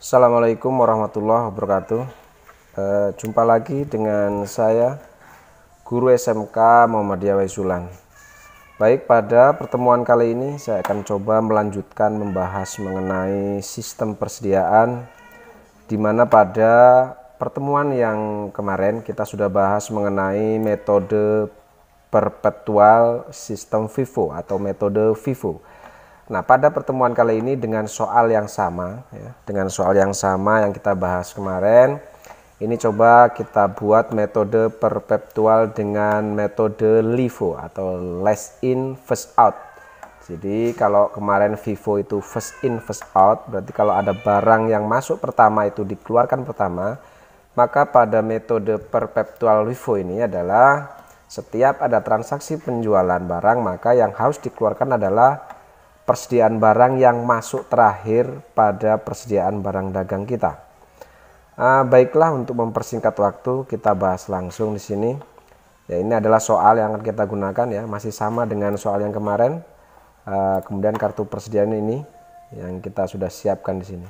Assalamualaikum warahmatullahi wabarakatuh. Jumpa lagi dengan saya, Guru SMK Muhammadiyah Waisulan. Baik, pada pertemuan kali ini saya akan coba melanjutkan membahas mengenai sistem persediaan, di mana pada pertemuan yang kemarin kita sudah bahas mengenai metode perpetual sistem FIFO atau metode FIFO. Nah, pada pertemuan kali ini dengan soal yang sama, dengan soal yang sama yang kita bahas kemarin, ini coba kita buat metode perpetual dengan metode LIFO atau last in first out. Jadi kalau kemarin FIFO itu first in first out, berarti kalau ada barang yang masuk pertama itu dikeluarkan pertama, maka pada metode perpetual LIFO ini adalah setiap ada transaksi penjualan barang, maka yang harus dikeluarkan adalah persediaan barang yang masuk terakhir pada persediaan barang dagang kita. Baiklah, untuk mempersingkat waktu kita bahas langsung di sini. Ya, ini adalah soal yang akan kita gunakan ya, masih sama dengan soal yang kemarin. Kemudian kartu persediaan ini yang kita sudah siapkan di sini.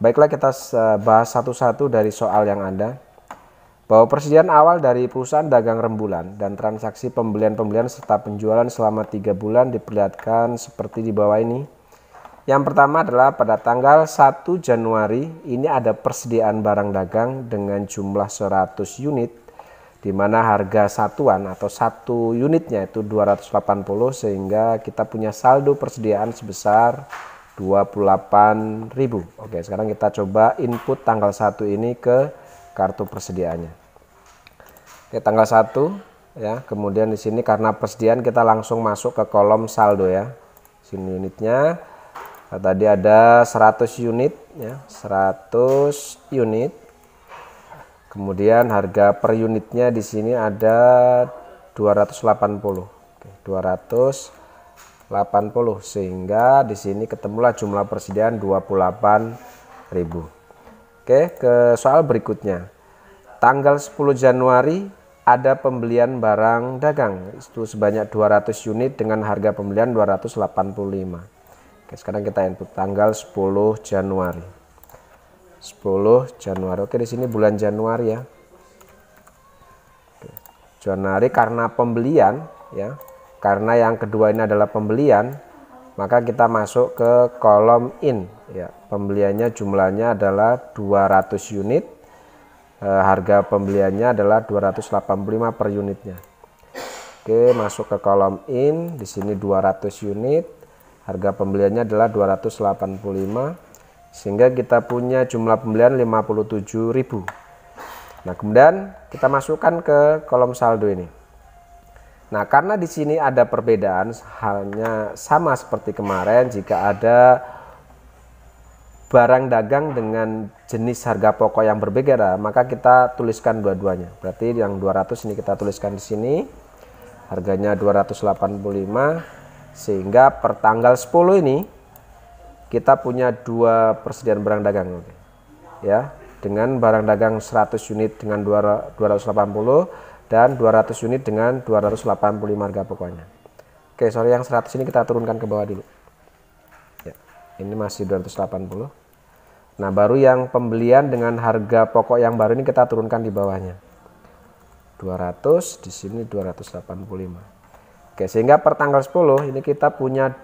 Baiklah, kita bahas satu-satu dari soal yang ada. Bahwa persediaan awal dari perusahaan dagang rembulan dan transaksi pembelian-pembelian serta penjualan selama 3 bulan diperlihatkan seperti di bawah ini. Yang pertama adalah pada tanggal 1 Januari ini ada persediaan barang dagang dengan jumlah 100 unit, di mana harga satuan atau satu unitnya itu 280, sehingga kita punya saldo persediaan sebesar 28.000. Oke, sekarang kita coba input tanggal 1 ini ke kartu persediaannya. Oke, tanggal 1 ya. Kemudian di sini karena persediaan kita langsung masuk ke kolom saldo ya. Sini unitnya. Nah, tadi ada 100 unit ya, 100 unit. Kemudian harga per unitnya di sini ada 280. Oke, 280, sehingga di sini ketemulah jumlah persediaan 28.000. Oke, ke soal berikutnya. Tanggal 10 Januari ada pembelian barang dagang itu sebanyak 200 unit dengan harga pembelian 285. Oke, sekarang kita input tanggal 10 Januari. 10 Januari. Oke, di sini bulan Januari ya. Oke, Januari karena pembelian ya. Karena yang kedua ini adalah pembelian, maka kita masuk ke kolom in ya. Pembeliannya jumlahnya adalah 200 unit. Harga pembeliannya adalah 285 per unitnya. Oke, masuk ke kolom in. Di sini 200 unit. Harga pembeliannya adalah 285, sehingga kita punya jumlah pembelian 57.000. Nah, kemudian kita masukkan ke kolom saldo ini. Nah, karena di sini ada perbedaan, halnya sama seperti kemarin, jika ada barang dagang dengan jenis harga pokok yang berbeda, maka kita tuliskan dua-duanya. Berarti yang 200 ini kita tuliskan di sini, harganya 285, sehingga per tanggal 10 ini kita punya dua persediaan barang dagang ya, dengan barang dagang 100 unit dengan 280 dan 200 unit dengan 285 harga pokoknya. Oke, sorry, yang 100 ini kita turunkan ke bawah dulu ya, ini masih 280. Nah, baru yang pembelian dengan harga pokok yang baru ini kita turunkan di bawahnya 200, di sini 285. Oke, sehingga per tanggal 10 ini kita punya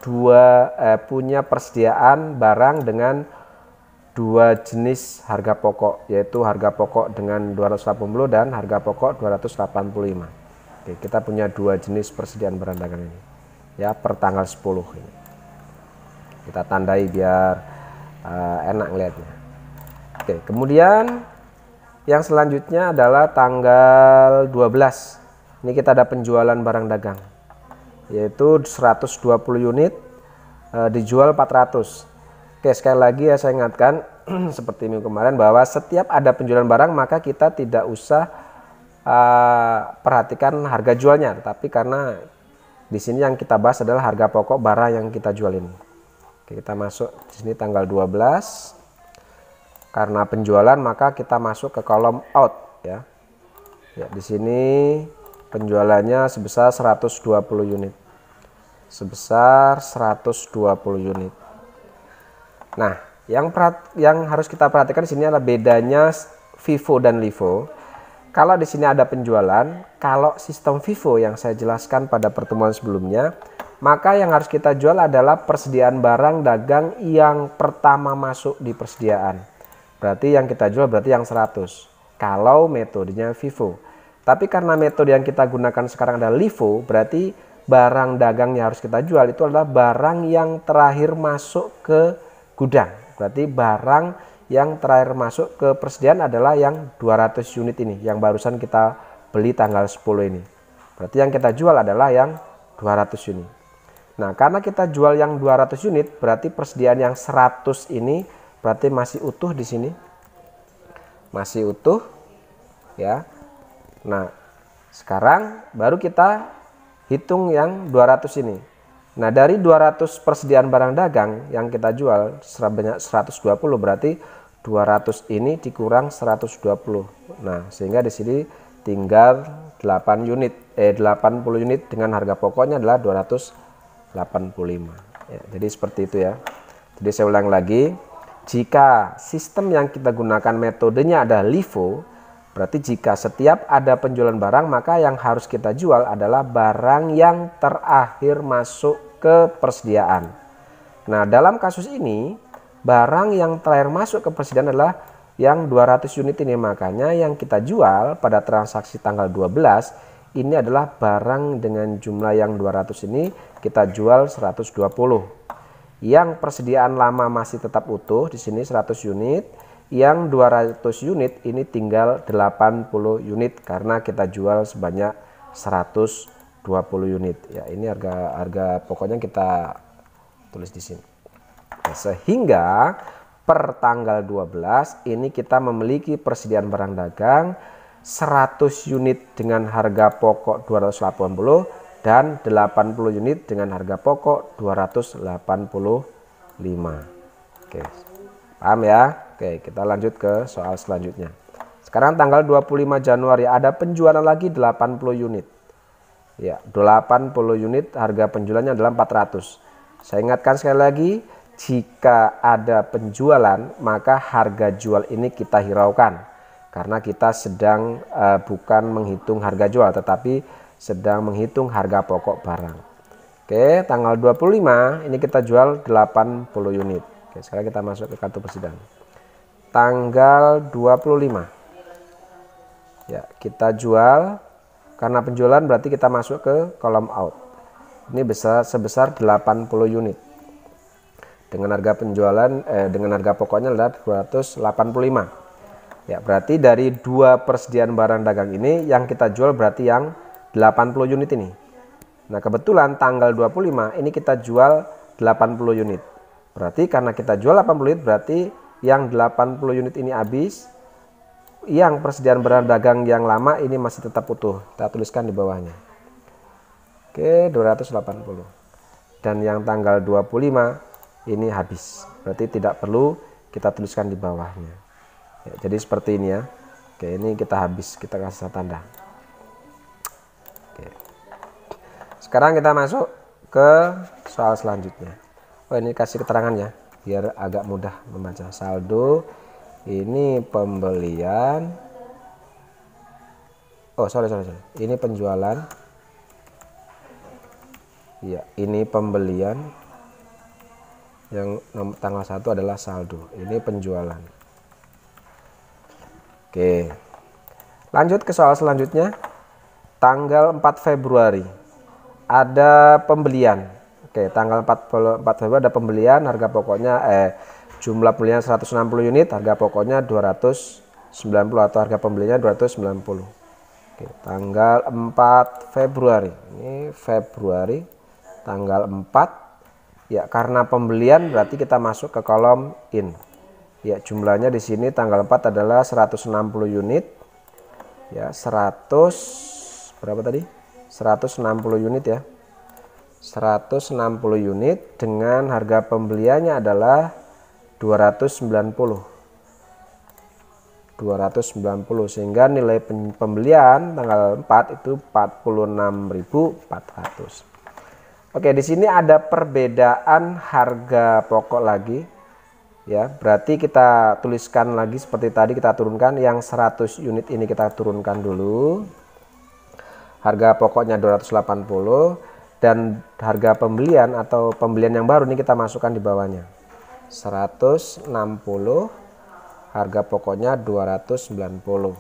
punya persediaan barang dengan dua jenis harga pokok, yaitu harga pokok dengan 280 dan harga pokok 285. Oke, kita punya dua jenis persediaan barang dagang ini ya per tanggal 10 ini. Kita tandai biar enak ngeliatnya. Oke, kemudian yang selanjutnya adalah tanggal 12. Ini kita ada penjualan barang dagang, yaitu 120 unit, dijual 400. Oke, sekali lagi ya saya ingatkan seperti minggu kemarin, bahwa setiap ada penjualan barang maka kita tidak usah perhatikan harga jualnya, tapi karena di sini yang kita bahas adalah harga pokok barang yang kita jual ini. Oke, kita masuk di sini tanggal 12. Karena penjualan maka kita masuk ke kolom out ya. Ya, di sini penjualannya sebesar 120 unit. Sebesar 120 unit. Nah, Yang harus kita perhatikan di sini adalah bedanya FIFO dan LIFO. Kalau di sini ada penjualan, kalau sistem FIFO yang saya jelaskan pada pertemuan sebelumnya, maka yang harus kita jual adalah persediaan barang dagang yang pertama masuk di persediaan. Berarti yang kita jual berarti yang 100. Kalau metodenya FIFO. Tapi karena metode yang kita gunakan sekarang adalah LIFO, berarti barang dagang yang harus kita jual itu adalah barang yang terakhir masuk ke gudang. Berarti barang yang terakhir masuk ke persediaan adalah yang 200 unit ini, yang barusan kita beli tanggal 10 ini. Berarti yang kita jual adalah yang 200 unit. Nah, karena kita jual yang 200 unit, berarti persediaan yang 100 ini berarti masih utuh di sini. Masih utuh ya. Nah, sekarang baru kita hitung yang 200 ini. Nah, dari 200 persediaan barang dagang yang kita jual sebanyak 120, berarti 200 ini dikurang 120. Nah, sehingga di sini tinggal 80 unit dengan harga pokoknya adalah 285. Ya, jadi seperti itu ya. Jadi saya ulang lagi, jika sistem yang kita gunakan metodenya adalah LIFO, berarti jika setiap ada penjualan barang, maka yang harus kita jual adalah barang yang terakhir masuk ke persediaan. Nah, dalam kasus ini, barang yang terakhir masuk ke persediaan adalah yang 200 unit ini. Makanya yang kita jual pada transaksi tanggal 12, ini adalah barang dengan jumlah yang 200 ini kita jual 120. Yang persediaan lama masih tetap utuh, di sini 100 unit. Yang 200 unit ini tinggal 80 unit karena kita jual sebanyak 120 unit. Ya, ini harga pokoknya kita tulis di sini. Nah, sehingga per tanggal 12 ini kita memiliki persediaan barang dagang 100 unit dengan harga pokok 280 dan 80 unit dengan harga pokok 285. Oke. Paham ya? Oke, kita lanjut ke soal selanjutnya. Sekarang tanggal 25 Januari ada penjualan lagi 80 unit. Ya, 80 unit harga penjualannya adalah 400. Saya ingatkan sekali lagi, jika ada penjualan maka harga jual ini kita hiraukan. Karena kita sedang bukan menghitung harga jual tetapi sedang menghitung harga pokok barang. Oke, tanggal 25 ini kita jual 80 unit. Oke, sekarang kita masuk ke kartu persidangan. Tanggal 25 ya, kita jual, karena penjualan berarti kita masuk ke kolom out. Ini sebesar 80 unit dengan harga penjualan dengan harga pokoknya adalah 285. Ya, berarti dari dua persediaan barang dagang ini yang kita jual berarti yang 80 unit ini. Nah, kebetulan tanggal 25 ini kita jual 80 unit. Berarti karena kita jual 80 unit berarti yang 80 unit ini habis, yang persediaan barang dagang yang lama ini masih tetap utuh. Kita tuliskan di bawahnya. Oke, 280. Dan yang tanggal 25 ini habis. Berarti tidak perlu kita tuliskan di bawahnya. Ya, jadi seperti ini ya. Oke, ini kita habis, kita kasih tanda. Oke. Sekarang kita masuk ke soal selanjutnya. Oh, ini kasih keterangan ya, biar agak mudah membaca. Saldo ini pembelian, oh sorry, ini penjualan ya, ini pembelian, yang tanggal 1 adalah saldo, ini penjualan. Oke, lanjut ke soal selanjutnya. Tanggal 4 Februari ada pembelian. Oke, tanggal 4 Februari ada pembelian, harga pokoknya jumlah pembelian 160 unit, harga pokoknya 290 atau harga pembelinya 290. Oke, tanggal 4 Februari. Ini Februari tanggal 4. Ya, karena pembelian berarti kita masuk ke kolom in. Ya, jumlahnya di sini tanggal 4 adalah 160 unit. Ya, 100 berapa tadi? 160 unit ya. 160 unit dengan harga pembeliannya adalah 290, sehingga nilai pembelian tanggal 4 itu 46.400. Oke, di sini ada perbedaan harga pokok lagi. Ya, berarti kita tuliskan lagi seperti tadi, kita turunkan yang 100 unit ini kita turunkan dulu. Harga pokoknya 280 dan harga pembelian atau pembelian yang baru ini kita masukkan di bawahnya. 160, harga pokoknya 290.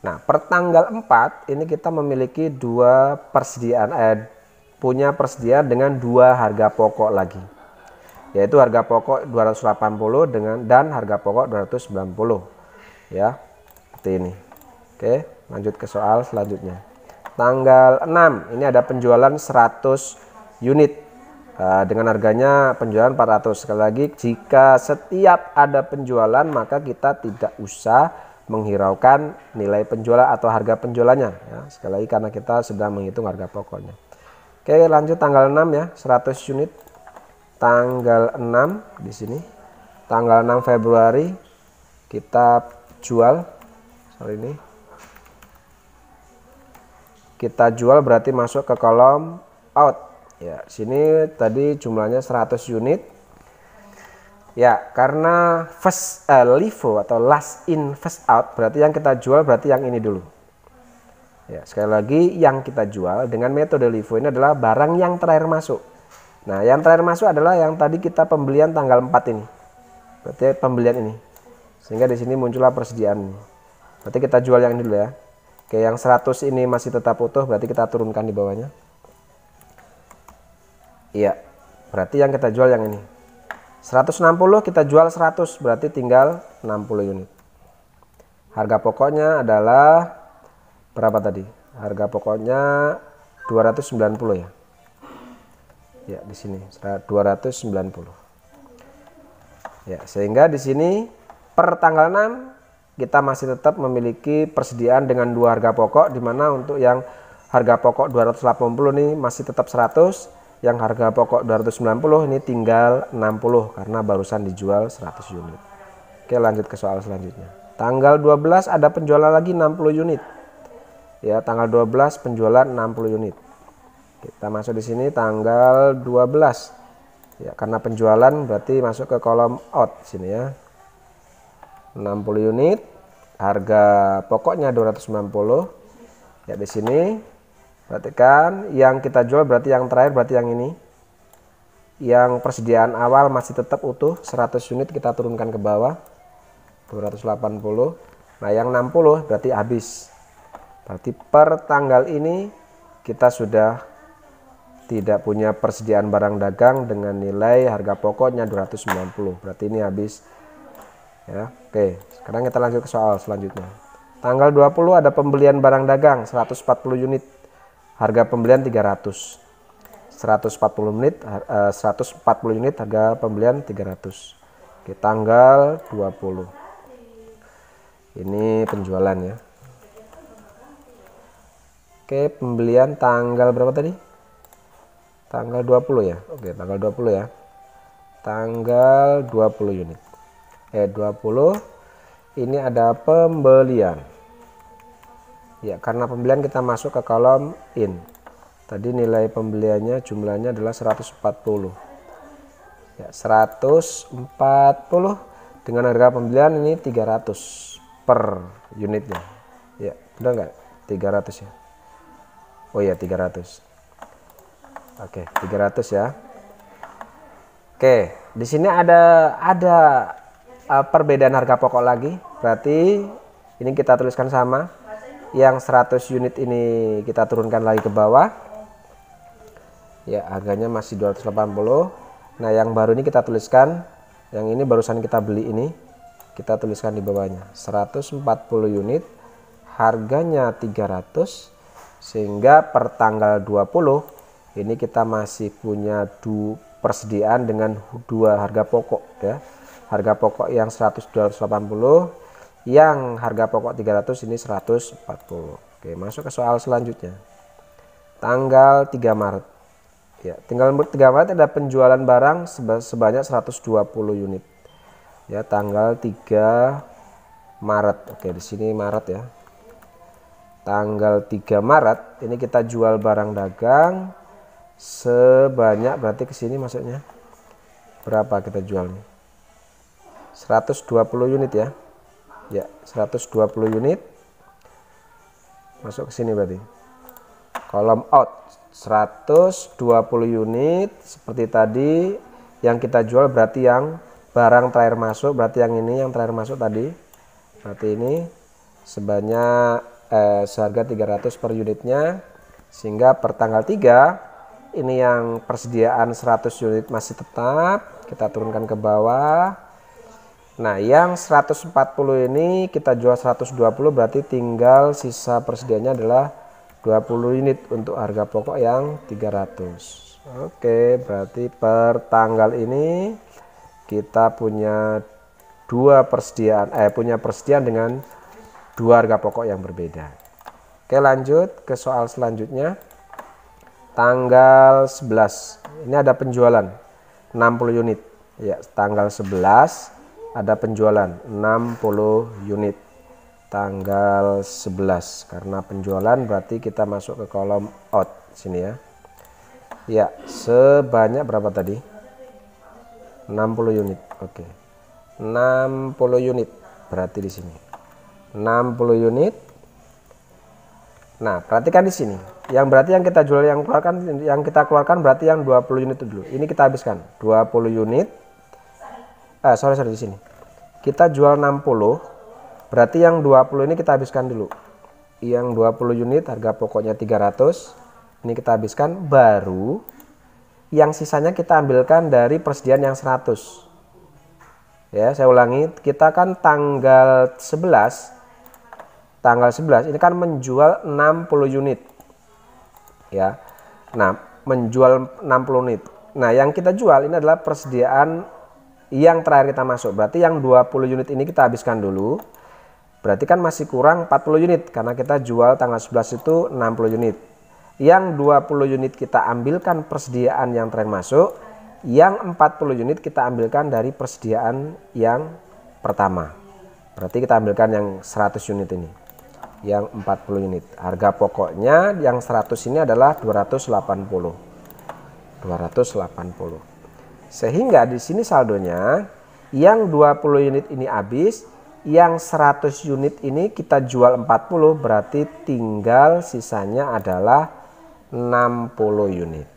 Nah, per tanggal 4 ini kita memiliki punya persediaan dengan dua harga pokok lagi. Yaitu harga pokok 280 dan harga pokok 290. Ya, seperti ini. Oke, lanjut ke soal selanjutnya. Tanggal 6 ini ada penjualan 100 unit dengan harganya penjualan 400. Sekali lagi, jika setiap ada penjualan maka kita tidak usah menghiraukan nilai penjualan atau harga penjualannya ya. Sekali lagi karena kita sedang menghitung harga pokoknya. Oke, lanjut tanggal 6 ya, 100 unit. Tanggal 6 di sini. Tanggal 6 Februari kita jual. Ini. Kita jual berarti masuk ke kolom out. Ya, sini tadi jumlahnya 100 unit. Ya, karena first LIFO atau last in first out berarti yang kita jual berarti yang ini dulu. Ya, sekali lagi yang kita jual dengan metode LIFO ini adalah barang yang terakhir masuk. Nah, yang terakhir masuk adalah yang tadi kita pembelian tanggal 4 ini. Berarti pembelian ini. Sehingga di sini muncullah persediaan ini. Berarti kita jual yang ini dulu ya. Oke, yang 100 ini masih tetap utuh, berarti kita turunkan di bawahnya. Iya, berarti yang kita jual yang ini. 160 kita jual 100, berarti tinggal 60 unit. Harga pokoknya adalah berapa tadi? Harga pokoknya 290 ya. Ya, di sini 290. Ya, sehingga di sini per tanggal 6 kita masih tetap memiliki persediaan dengan dua harga pokok, di mana untuk yang harga pokok 280 ini masih tetap 100, yang harga pokok 290 ini tinggal 60 karena barusan dijual 100 unit. Oke, lanjut ke soal selanjutnya. Tanggal 12 ada penjualan lagi 60 unit. Ya, tanggal 12 penjualan 60 unit. Kita masuk di sini tanggal 12. Ya, karena penjualan berarti masuk ke kolom out sini ya. 60 unit, harga pokoknya 290. Ya, di sini perhatikan yang kita jual berarti yang terakhir berarti yang ini. Yang persediaan awal masih tetap utuh 100 unit kita turunkan ke bawah 280. Nah, yang 60 berarti habis. Berarti per tanggal ini kita sudah tidak punya persediaan barang dagang dengan nilai harga pokoknya 290. Berarti ini habis. Ya, oke. Sekarang kita lanjut ke soal selanjutnya. Tanggal 20 ada pembelian barang dagang 140 unit. Harga pembelian 300. 140 unit 140 unit harga pembelian 300. Oke, tanggal 20. Ini penjualan ya. Oke, pembelian tanggal berapa tadi? Tanggal 20 ya. Oke, tanggal 20 ya. Tanggal 20 unit. 20 ini ada pembelian. Ya, karena pembelian kita masuk ke kolom in. Tadi nilai pembeliannya jumlahnya adalah 140. Ya, 140 dengan harga pembelian ini 300 per unitnya. Ya, benar nggak? 300 ya. Oh ya, 300. Oke, 300 ya. Oke, di sini ada perbedaan harga pokok lagi. Berarti ini kita tuliskan sama. Yang 100 unit ini kita turunkan lagi ke bawah. Ya, harganya masih 280. Nah, yang baru ini kita tuliskan. Yang ini barusan kita beli ini. Kita tuliskan di bawahnya. 140 unit. Harganya 300. Sehingga per tanggal 20 ini kita masih punya persediaan dengan dua harga pokok ya. Harga pokok yang 280, yang harga pokok 300 ini 140. Oke, masuk ke soal selanjutnya. Tanggal 3 Maret. Ya, tanggal 3 Maret ada penjualan barang sebanyak 120 unit. Ya, tanggal 3 Maret. Oke, di sini Maret ya. Tanggal 3 Maret ini kita jual barang dagang sebanyak, berarti ke sini masuknya berapa kita jualnya? 120 unit ya. Ya, 120 unit. Masuk ke sini berarti. Kolom out 120 unit seperti tadi. Yang kita jual berarti yang barang terakhir masuk, berarti yang ini yang terakhir masuk tadi. Berarti ini sebanyak seharga 300 per unitnya. Sehingga per tanggal 3 ini yang persediaan 100 unit masih tetap, kita turunkan ke bawah. Nah, yang 140 ini kita jual 120, berarti tinggal sisa persediaannya adalah 20 unit untuk harga pokok yang 300. Oke, berarti per tanggal ini kita punya punya persediaan dengan dua harga pokok yang berbeda. Oke, lanjut ke soal selanjutnya. Tanggal 11. Ini ada penjualan 60 unit. Ya, tanggal 11 ada penjualan 60 unit. Tanggal 11 karena penjualan berarti kita masuk ke kolom out sini ya. Ya, sebanyak berapa tadi? 60 unit. Oke. 60 unit berarti di sini. 60 unit. Nah, perhatikan di sini. Yang berarti yang kita jual yang kita keluarkan berarti yang 20 unit itu dulu. Ini kita habiskan 20 unit. Sorry di sini. Kita jual 60. Berarti yang 20 ini kita habiskan dulu. Yang 20 unit harga pokoknya 300. Ini kita habiskan, baru yang sisanya kita ambilkan dari persediaan yang 100. Ya, saya ulangi, kita kan tanggal 11 ini kan menjual 60 unit. Ya. Nah, menjual 60 unit. Nah, yang kita jual ini adalah persediaan yang terakhir kita masuk. Berarti yang 20 unit ini kita habiskan dulu. Berarti kan masih kurang 40 unit karena kita jual tanggal 11 itu 60 unit. Yang 20 unit kita ambilkan persediaan yang terakhir masuk. Yang 40 unit kita ambilkan dari persediaan yang pertama. Berarti kita ambilkan yang 100 unit ini. Yang 40 unit. Harga pokoknya yang 100 ini adalah 280. Sehingga di sini saldonya yang 20 unit ini habis, yang 100 unit ini kita jual 40, berarti tinggal sisanya adalah 60 unit.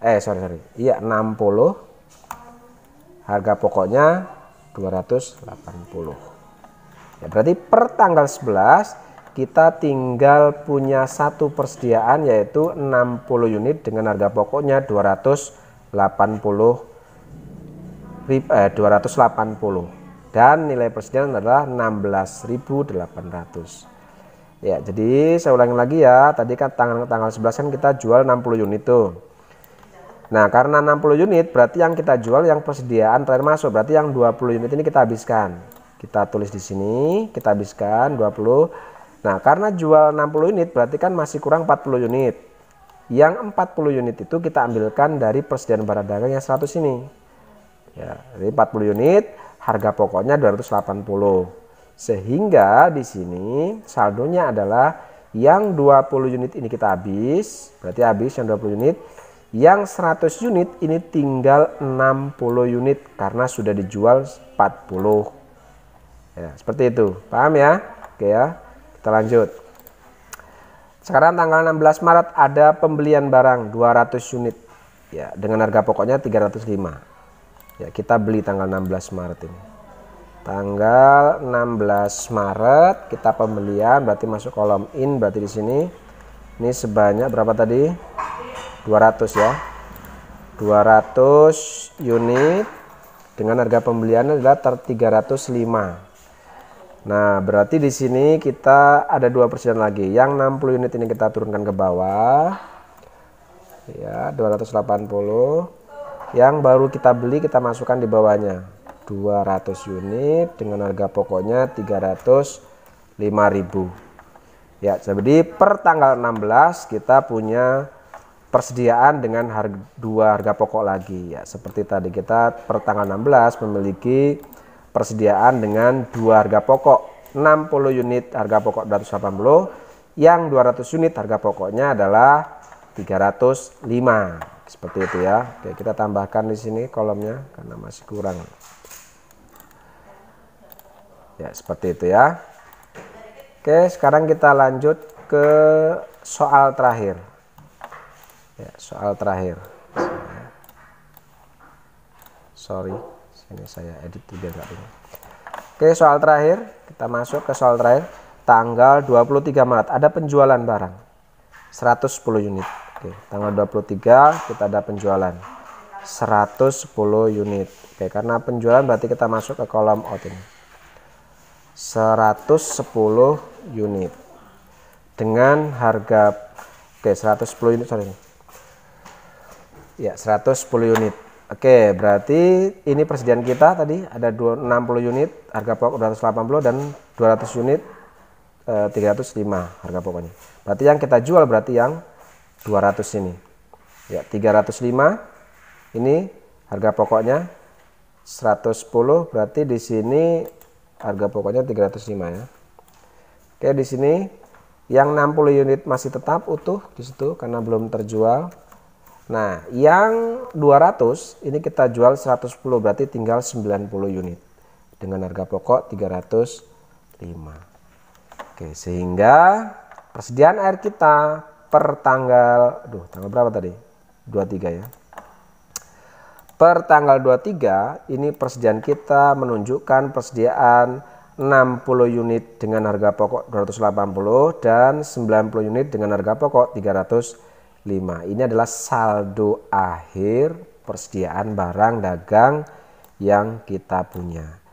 Iya, 60. Harga pokoknya 280. Ya, berarti per tanggal 11 kita tinggal punya satu persediaan yaitu 60 unit dengan harga pokoknya 280 dan nilai persediaan adalah 16.800. Ya, jadi saya ulangi lagi ya. Tadi kan tanggal 11 kan kita jual 60 unit tuh. Nah, karena 60 unit berarti yang kita jual yang persediaan terakhir masuk, berarti yang 20 unit ini kita habiskan. Kita tulis di sini, kita habiskan 20. Nah, karena jual 60 unit berarti kan masih kurang 40 unit. Yang 40 unit itu kita ambilkan dari persediaan barang dagang yang 100 ini. Ya, jadi 40 unit, harga pokoknya 280. Sehingga di sini saldonya adalah yang 20 unit ini kita habis, berarti habis yang 20 unit. Yang 100 unit ini tinggal 60 unit karena sudah dijual 40. Ya, seperti itu. Paham ya? Oke ya. Kita lanjut. Sekarang tanggal 16 Maret ada pembelian barang 200 unit. Ya, dengan harga pokoknya 305. Ya, kita beli tanggal 16 Maret ini. Tanggal 16 Maret kita pembelian, berarti masuk kolom in, berarti di sini. Ini sebanyak berapa tadi? 200 ya. 200 unit dengan harga pembeliannya adalah 305. Nah, berarti di sini kita ada dua persediaan lagi. Yang 60 unit ini kita turunkan ke bawah. Ya, 280. Yang baru kita beli kita masukkan di bawahnya. 200 unit dengan harga pokoknya 305.000. Ya, jadi per tanggal 16 kita punya persediaan dengan dua harga pokok lagi. Ya, seperti tadi kita per tanggal 16 memiliki persediaan dengan dua harga pokok, 60 unit harga pokok 280, yang 200 unit harga pokoknya adalah 305. Seperti itu ya. Oke, kita tambahkan di sini kolomnya karena masih kurang. Ya, seperti itu ya. Oke, sekarang kita lanjut ke soal terakhir. Ya, soal terakhir. Sorry, sini saya edit biar nggak bingung. Oke, soal terakhir. Kita masuk ke soal terakhir. Tanggal 23 Maret ada penjualan barang 110 unit. Oke, tanggal 23 kita ada penjualan 110 unit. Oke, karena penjualan berarti kita masuk ke kolom out ini. 110 unit dengan harga 110 unit sorry. Ya, 110 unit. Oke, berarti ini persediaan kita tadi ada 60 unit, harga pokok 280 dan 200 unit 305 harga pokoknya. Berarti yang kita jual berarti yang 200 ini. Ya, 305 ini harga pokoknya 110, berarti di sini harga pokoknya 305 ya. Oke, di sini yang 60 unit masih tetap utuh di situ karena belum terjual. Nah, yang 200 ini kita jual 110, berarti tinggal 90 unit dengan harga pokok 305. Oke, sehingga persediaan air kita per tanggal tanggal berapa tadi? 23 ya. Per tanggal 23 ini persediaan kita menunjukkan persediaan 60 unit dengan harga pokok 280 dan 90 unit dengan harga pokok 305. Ini adalah saldo akhir persediaan barang dagang yang kita punya.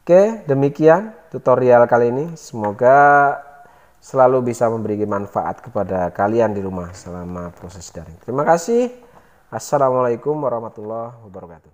Oke, demikian tutorial kali ini. Semoga selalu bisa memberi manfaat kepada kalian di rumah selama proses daring. Terima kasih. Assalamualaikum warahmatullahi wabarakatuh.